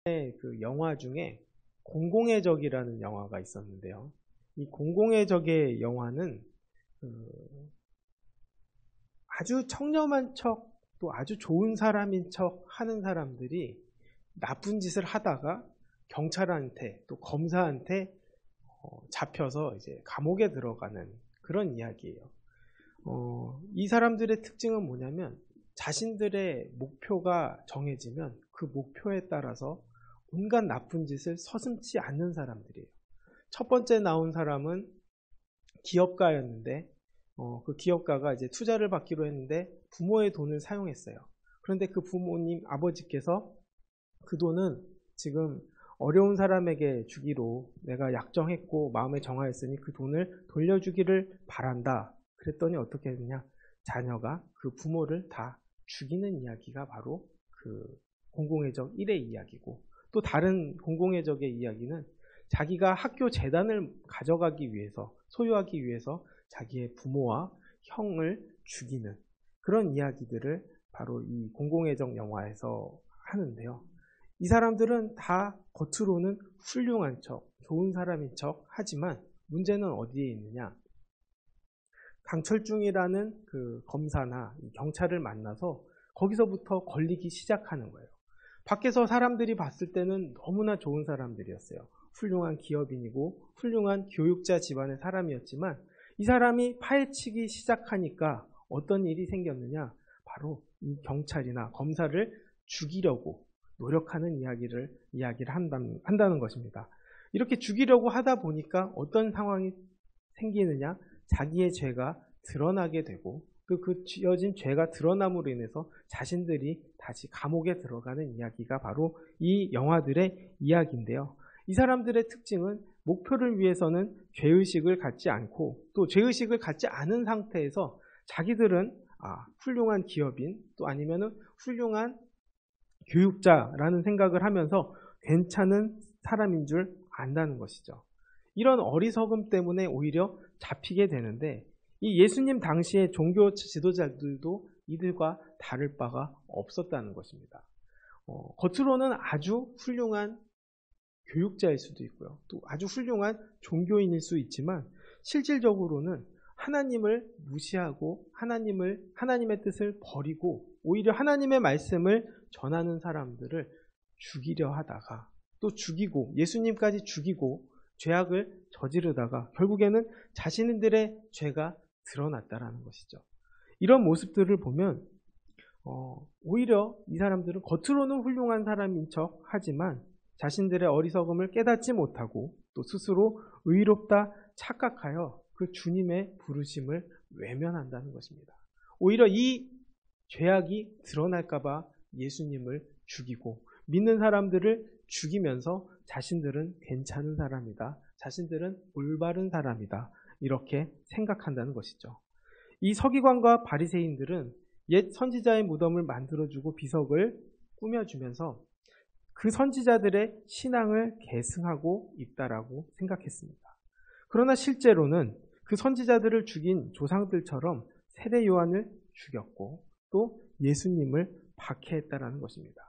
그 영화 중에 공공의 적이라는 영화가 있었는데요. 이 공공의 적의 영화는 아주 청렴한 척, 또 아주 좋은 사람인 척 하는 사람들이 나쁜 짓을 하다가 경찰한테 또 검사한테 잡혀서 이제 감옥에 들어가는 그런 이야기예요. 이 사람들의 특징은 뭐냐면 자신들의 목표가 정해지면 그 목표에 따라서 온갖 나쁜 짓을 서슴지 않는 사람들이에요. 첫 번째 나온 사람은 기업가였는데 그 기업가가 이제 투자를 받기로 했는데 부모의 돈을 사용했어요. 그런데 그 부모님 아버지께서 그 돈은 지금 어려운 사람에게 주기로 내가 약정했고 마음에 정하였으니 그 돈을 돌려주기를 바란다. 그랬더니 어떻게 했느냐? 자녀가 그 부모를 다 죽이는 이야기가 바로 그 공공의 적 1의 이야기고, 또 다른 공공의 적의 이야기는 자기가 학교 재단을 가져가기 위해서, 소유하기 위해서 자기의 부모와 형을 죽이는 그런 이야기들을 바로 이 공공의 적 영화에서 하는데요. 이 사람들은 다 겉으로는 훌륭한 척, 좋은 사람인 척 하지만 문제는 어디에 있느냐? 강철중이라는 그 검사나 경찰을 만나서 거기서부터 걸리기 시작하는 거예요. 밖에서 사람들이 봤을 때는 너무나 좋은 사람들이었어요. 훌륭한 기업인이고 훌륭한 교육자 집안의 사람이었지만 이 사람이 파헤치기 시작하니까 어떤 일이 생겼느냐? 바로 이 경찰이나 검사를 죽이려고 노력하는 이야기를 한다는 것입니다. 이렇게 죽이려고 하다 보니까 어떤 상황이 생기느냐? 자기의 죄가 드러나게 되고 그 지어진 죄가 드러남으로 인해서 자신들이 다시 감옥에 들어가는 이야기가 바로 이 영화들의 이야기인데요. 이 사람들의 특징은 목표를 위해서는 죄의식을 갖지 않고 또 죄의식을 갖지 않은 상태에서 자기들은 훌륭한 기업인 또 아니면은 훌륭한 교육자라는 생각을 하면서 괜찮은 사람인 줄 안다는 것이죠. 이런 어리석음 때문에 오히려 잡히게 되는데 이 예수님 당시의 종교 지도자들도 이들과 다를 바가 없었다는 것입니다. 겉으로는 아주 훌륭한 교육자일 수도 있고요. 또 아주 훌륭한 종교인일 수 있지만 실질적으로는 하나님을 무시하고 하나님의 뜻을 버리고 오히려 하나님의 말씀을 전하는 사람들을 죽이려 하다가 또 죽이고 예수님까지 죽이고 죄악을 저지르다가 결국에는 자신들의 죄가 드러났다라는 것이죠. 이런 모습들을 보면 오히려 이 사람들은 겉으로는 훌륭한 사람인 척 하지만 자신들의 어리석음을 깨닫지 못하고 또 스스로 의롭다 착각하여 그 주님의 부르심을 외면한다는 것입니다. 오히려 이 죄악이 드러날까봐 예수님을 죽이고 믿는 사람들을 죽이면서 자신들은 괜찮은 사람이다. 자신들은 올바른 사람이다. 이렇게 생각한다는 것이죠. 이 서기관과 바리새인들은 옛 선지자의 무덤을 만들어주고 비석을 꾸며주면서 그 선지자들의 신앙을 계승하고 있다라고 생각했습니다. 그러나 실제로는 그 선지자들을 죽인 조상들처럼 세례 요한을 죽였고 또 예수님을 박해했다라는 것입니다.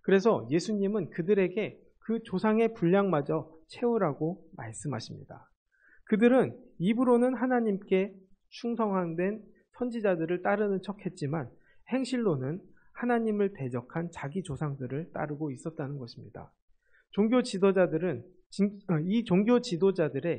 그래서 예수님은 그들에게 그 조상의 분량마저 채우라고 말씀하십니다. 그들은 입으로는 하나님께 충성된 선지자들을 따르는 척했지만 행실로는 하나님을 대적한 자기 조상들을 따르고 있었다는 것입니다. 종교 지도자들의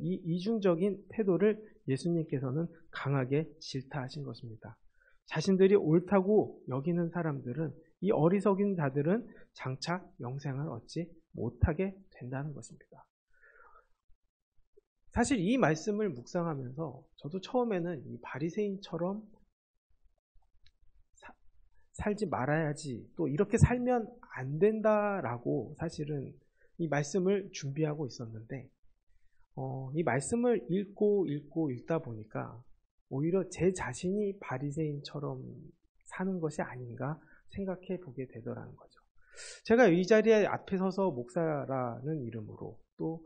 이 이중적인 태도를 예수님께서는 강하게 질타하신 것입니다. 자신들이 옳다고 여기는 사람들은 이 어리석인 자들은 장차 영생을 얻지 못하게 된다는 것입니다. 사실 이 말씀을 묵상하면서 저도 처음에는 이 바리새인처럼 살지 말아야지 또 이렇게 살면 안 된다라고 사실은 이 말씀을 준비하고 있었는데 이 말씀을 읽다 보니까 오히려 제 자신이 바리새인처럼 사는 것이 아닌가 생각해 보게 되더라는 거죠. 제가 이 자리에 앞에 서서 목사라는 이름으로 또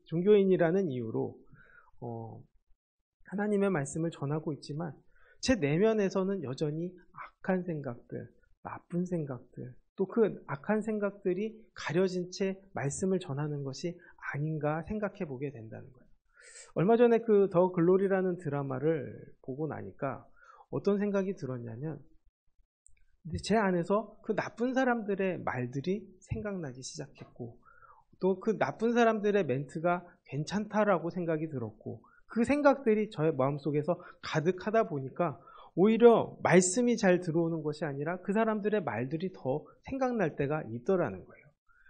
종교인이라는 이유로 하나님의 말씀을 전하고 있지만 제 내면에서는 여전히 악한 생각들, 나쁜 생각들, 또 그 악한 생각들이 가려진 채 말씀을 전하는 것이 아닌가 생각해 보게 된다는 거예요. 얼마 전에 그 더 글로리라는 드라마를 보고 나니까 어떤 생각이 들었냐면, 제 안에서 그 나쁜 사람들의 말들이 생각나기 시작했고, 또 그 나쁜 사람들의 멘트가 괜찮다라고 생각이 들었고, 그 생각들이 저의 마음속에서 가득하다 보니까 오히려 말씀이 잘 들어오는 것이 아니라 그 사람들의 말들이 더 생각날 때가 있더라는 거예요.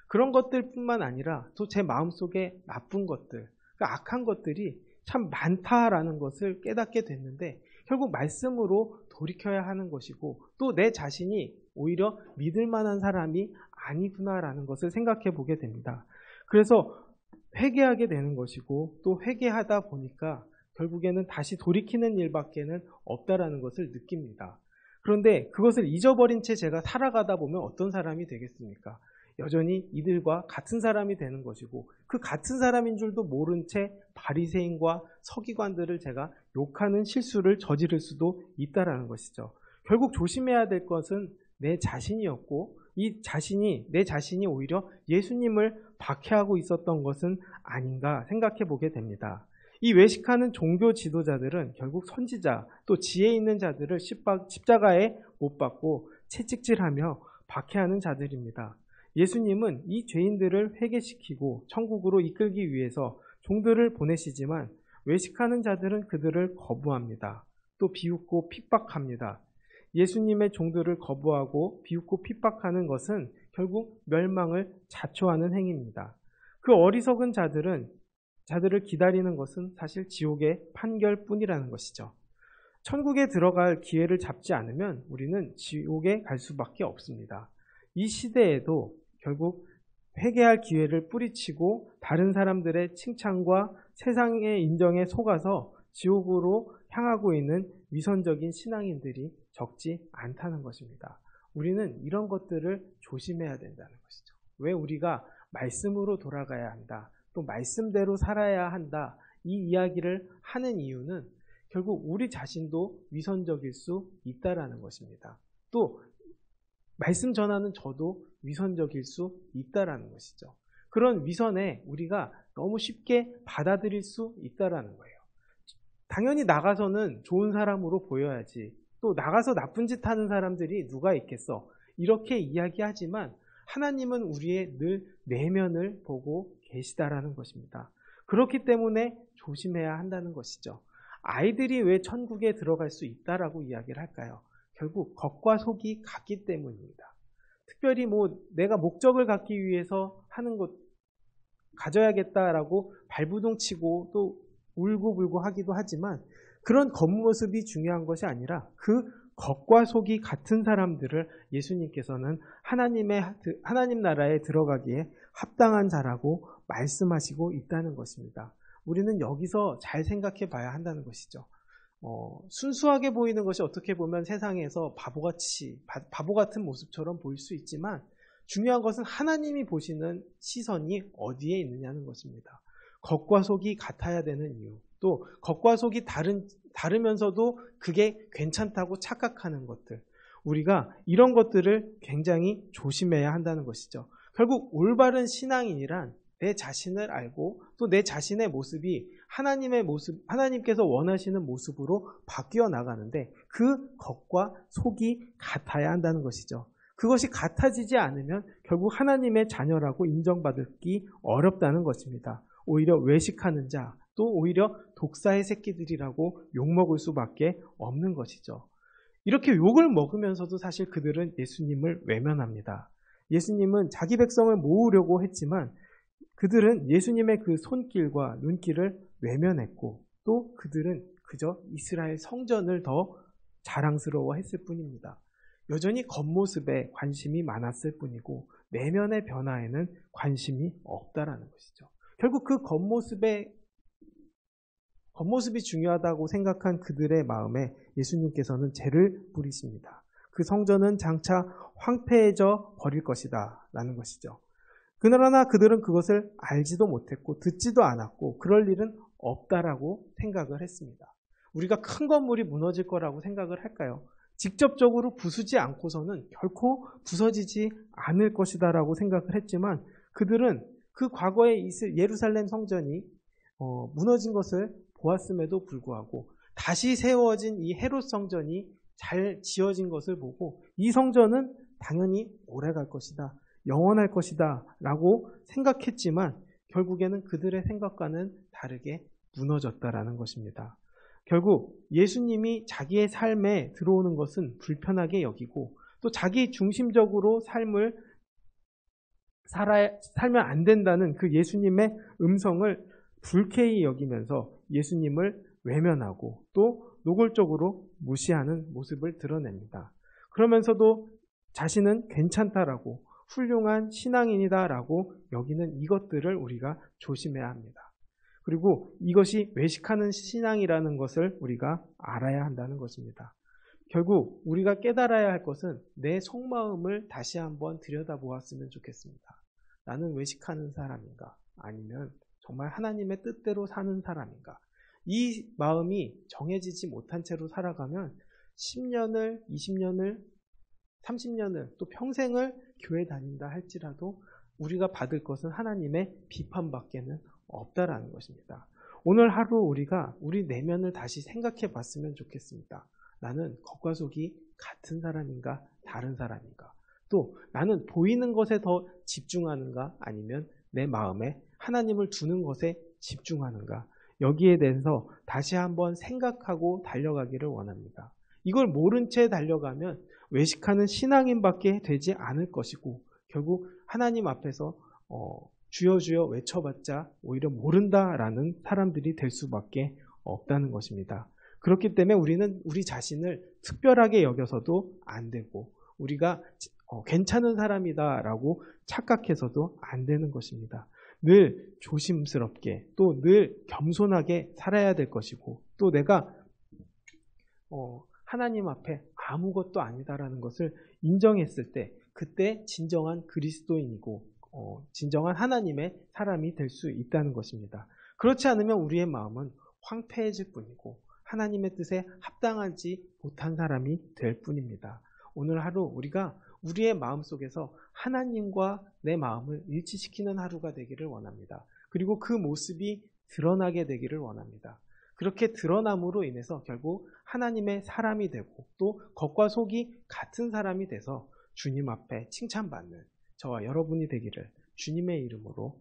그런 것들뿐만 아니라 또 제 마음속에 나쁜 것들, 그 악한 것들이 참 많다라는 것을 깨닫게 됐는데, 결국 말씀으로 돌이켜야 하는 것이고, 또 내 자신이 오히려 믿을 만한 사람이 아니구나라는 것을 생각해 보게 됩니다. 그래서 회개하게 되는 것이고, 또 회개하다 보니까 결국에는 다시 돌이키는 일밖에는 없다라는 것을 느낍니다. 그런데 그것을 잊어버린 채 제가 살아가다 보면 어떤 사람이 되겠습니까? 여전히 이들과 같은 사람이 되는 것이고, 그 같은 사람인 줄도 모른 채 바리새인과 서기관들을 제가 욕하는 실수를 저지를 수도 있다라는 것이죠. 결국 조심해야 될 것은 내 자신이었고, 내 자신이 오히려 예수님을 박해하고 있었던 것은 아닌가 생각해 보게 됩니다. 이 외식하는 종교 지도자들은 결국 선지자, 또 지혜 있는 자들을 십자가에 못 박고 채찍질하며 박해하는 자들입니다. 예수님은 이 죄인들을 회개시키고 천국으로 이끌기 위해서 종들을 보내시지만, 외식하는 자들은 그들을 거부합니다. 또 비웃고 핍박합니다. 예수님의 종들을 거부하고 비웃고 핍박하는 것은 결국 멸망을 자초하는 행위입니다. 그 어리석은 자들을 기다리는 것은 사실 지옥의 판결뿐이라는 것이죠. 천국에 들어갈 기회를 잡지 않으면 우리는 지옥에 갈 수밖에 없습니다. 이 시대에도 결국 회개할 기회를 뿌리치고 다른 사람들의 칭찬과 세상의 인정에 속아서 지옥으로 향하고 있는 위선적인 신앙인들이 적지 않다는 것입니다. 우리는 이런 것들을 조심해야 된다는 것이죠. 왜 우리가 말씀으로 돌아가야 한다, 또 말씀대로 살아야 한다, 이 이야기를 하는 이유는 결국 우리 자신도 위선적일 수 있다라는 것입니다. 또 말씀 전하는 저도 위선적일 수 있다라는 것이죠. 그런 위선에 우리가 너무 쉽게 받아들일 수 있다라는 거예요. 당연히 나가서는 좋은 사람으로 보여야지, 또 나가서 나쁜 짓 하는 사람들이 누가 있겠어, 이렇게 이야기하지만 하나님은 우리의 늘 내면을 보고 계시다라는 것입니다. 그렇기 때문에 조심해야 한다는 것이죠. 아이들이 왜 천국에 들어갈 수 있다라고 이야기를 할까요? 결국 겉과 속이 같기 때문입니다. 특별히 내가 목적을 갖기 위해서 하는 것, 가져야겠다라고 발부둥치고 또 울고불고 하기도 하지만, 그런 겉모습이 중요한 것이 아니라 그 겉과 속이 같은 사람들을 예수님께서는 하나님 나라에 들어가기에 합당한 자라고 말씀하시고 있다는 것입니다. 우리는 여기서 잘 생각해 봐야 한다는 것이죠. 순수하게 보이는 것이 어떻게 보면 세상에서 바보 같은 모습처럼 보일 수 있지만, 중요한 것은 하나님이 보시는 시선이 어디에 있느냐는 것입니다. 겉과 속이 같아야 되는 이유, 또 겉과 속이 다르면서도 그게 괜찮다고 착각하는 것들, 우리가 이런 것들을 굉장히 조심해야 한다는 것이죠. 결국 올바른 신앙인이란 내 자신을 알고 또 내 자신의 모습이 하나님께서 원하시는 모습으로 바뀌어 나가는데, 그 겉과 속이 같아야 한다는 것이죠. 그것이 같아지지 않으면 결국 하나님의 자녀라고 인정받기 어렵다는 것입니다. 오히려 외식하는 자, 또 오히려 독사의 새끼들이라고 욕먹을 수밖에 없는 것이죠. 이렇게 욕을 먹으면서도 사실 그들은 예수님을 외면합니다. 예수님은 자기 백성을 모으려고 했지만 그들은 예수님의 그 손길과 눈길을 외면했고, 또 그들은 그저 이스라엘 성전을 더 자랑스러워했을 뿐입니다. 여전히 겉모습에 관심이 많았을 뿐이고 내면의 변화에는 관심이 없다라는 것이죠. 결국 그 겉모습이 중요하다고 생각한 그들의 마음에 예수님께서는 죄를 뿌리십니다. 그 성전은 장차 황폐해져 버릴 것이다 라는 것이죠. 그러나 그들은 그것을 알지도 못했고 듣지도 않았고 그럴 일은 없다라고 생각을 했습니다. 우리가 큰 건물이 무너질 거라고 생각을 할까요? 직접적으로 부수지 않고서는 결코 부서지지 않을 것이다 라고 생각을 했지만 그들은 그 과거에 예루살렘 성전이 무너진 것을 보았음에도 불구하고 다시 세워진 이 헤롯 성전이 잘 지어진 것을 보고 이 성전은 당연히 오래갈 것이다, 영원할 것이다 라고 생각했지만 결국에는 그들의 생각과는 다르게 무너졌다라는 것입니다. 결국 예수님이 자기의 삶에 들어오는 것은 불편하게 여기고 또 자기 중심적으로 삶을 살면 안 된다는 그 예수님의 음성을 불쾌히 여기면서 예수님을 외면하고 또 노골적으로 무시하는 모습을 드러냅니다. 그러면서도 자신은 괜찮다라고 훌륭한 신앙인이다라고 여기는 이것들을 우리가 조심해야 합니다. 그리고 이것이 외식하는 신앙이라는 것을 우리가 알아야 한다는 것입니다. 결국 우리가 깨달아야 할 것은 내 속마음을 다시 한번 들여다보았으면 좋겠습니다. 나는 외식하는 사람인가? 아니면 정말 하나님의 뜻대로 사는 사람인가? 이 마음이 정해지지 못한 채로 살아가면 10년을, 20년을, 30년을 또 평생을 교회 다닌다 할지라도 우리가 받을 것은 하나님의 비판밖에는 없다라는 것입니다. 오늘 하루 우리가 우리 내면을 다시 생각해 봤으면 좋겠습니다. 나는 겉과 속이 같은 사람인가 다른 사람인가? 또 나는 보이는 것에 더 집중하는가 아니면 내 마음에 하나님을 두는 것에 집중하는가? 여기에 대해서 다시 한번 생각하고 달려가기를 원합니다. 이걸 모른 채 달려가면 외식하는 신앙인밖에 되지 않을 것이고 결국 하나님 앞에서 주여 주여 외쳐봤자 오히려 모른다라는 사람들이 될 수밖에 없다는 것입니다. 그렇기 때문에 우리는 우리 자신을 특별하게 여겨서도 안 되고 우리가 괜찮은 사람이다라고 착각해서도 안 되는 것입니다. 늘 조심스럽게 또 늘 겸손하게 살아야 될 것이고 또 내가 하나님 앞에 아무것도 아니다라는 것을 인정했을 때 그때 진정한 그리스도인이고 진정한 하나님의 사람이 될 수 있다는 것입니다. 그렇지 않으면 우리의 마음은 황폐해질 뿐이고 하나님의 뜻에 합당하지 못한 사람이 될 뿐입니다. 오늘 하루 우리가 우리의 마음속에서 하나님과 내 마음을 일치시키는 하루가 되기를 원합니다. 그리고 그 모습이 드러나게 되기를 원합니다. 그렇게 드러남으로 인해서 결국 하나님의 사람이 되고 또 겉과 속이 같은 사람이 돼서 주님 앞에 칭찬받는 저와 여러분이 되기를 주님의 이름으로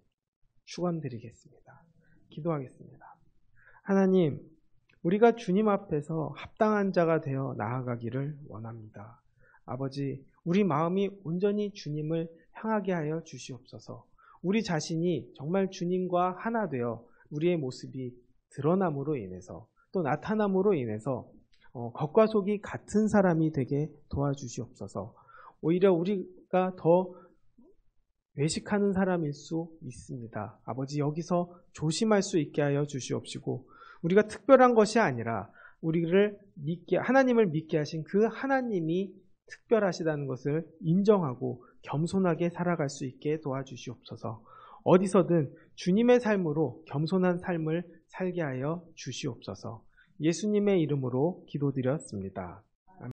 축원드리겠습니다. 기도하겠습니다. 하나님, 우리가 주님 앞에서 합당한 자가 되어 나아가기를 원합니다. 아버지, 우리 마음이 온전히 주님을 향하게 하여 주시옵소서. 우리 자신이 정말 주님과 하나 되어 우리의 모습이 드러남으로 인해서 또 나타남으로 인해서 겉과 속이 같은 사람이 되게 도와주시옵소서. 오히려 우리가 더 외식하는 사람일 수 있습니다. 아버지, 여기서 조심할 수 있게 하여 주시옵시고 우리가 특별한 것이 아니라 우리를 하나님을 믿게 하신 그 하나님이 특별하시다는 것을 인정하고 겸손하게 살아갈 수 있게 도와주시옵소서. 어디서든 주님의 삶으로 겸손한 삶을 살게 하여 주시옵소서. 예수님의 이름으로 기도드렸습니다.